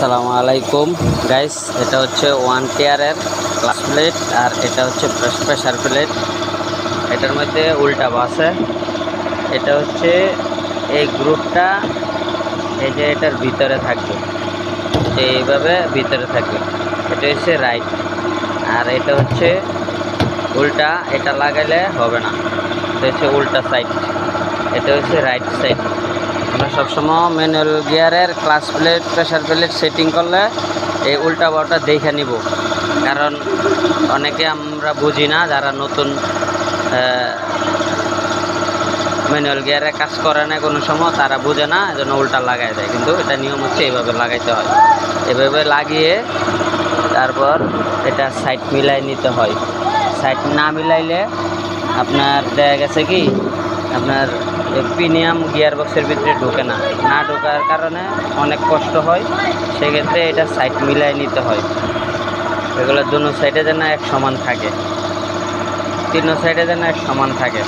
আসসালামু আলাইকুম গাইস, এটা হচ্ছে ওয়ান টিয়ারের ক্লাস প্লেট আর এটা হচ্ছে প্রেসার প্লেট। এটার মধ্যে উল্টা আছে। এটা হচ্ছে এই গ্রুপটা, এই যে এটার ভিতরে থাকবে, এইভাবে ভিতরে থাকবে। এটা হচ্ছে রাইট, আর এটা হচ্ছে উল্টা। এটা লাগাইলে হবে না, এটা হচ্ছে উল্টা সাইড, এটা হচ্ছে রাইট সাইড। আমরা সবসময় ম্যানুয়াল গিয়ারের clutch plate pressure plate setting করলে এই উল্টা বারটা দেখে নিব, কারণ অনেকে আমরা বুঝি না, যারা নতুন ম্যানুয়াল গিয়ারে কাজ করে না কোনো সময়, তারা বুঝে না, এজন্য উল্টা লাগাই দেয়। কিন্তু এটা নিয়ম হচ্ছে এইভাবে লাগাইতে হয়, এভাবে লাগিয়ে তারপর এটা সাইড মিলাই নিতে হয়। সাইড না মিলাইলে আপনার দেখা গেছে কি আপনার প্রিমিয়াম গিয়ার বক্সের ভিতরে ঢোকে না, না ঢোকার কারণে অনেক কষ্ট হয়। সেক্ষেত্রে এটা সাইড মিলাই নিতে হয়। এগুলো দুনো সাইডে যেন এক সমান থাকে, তিন সাইডে যেন এক সমান থাকে।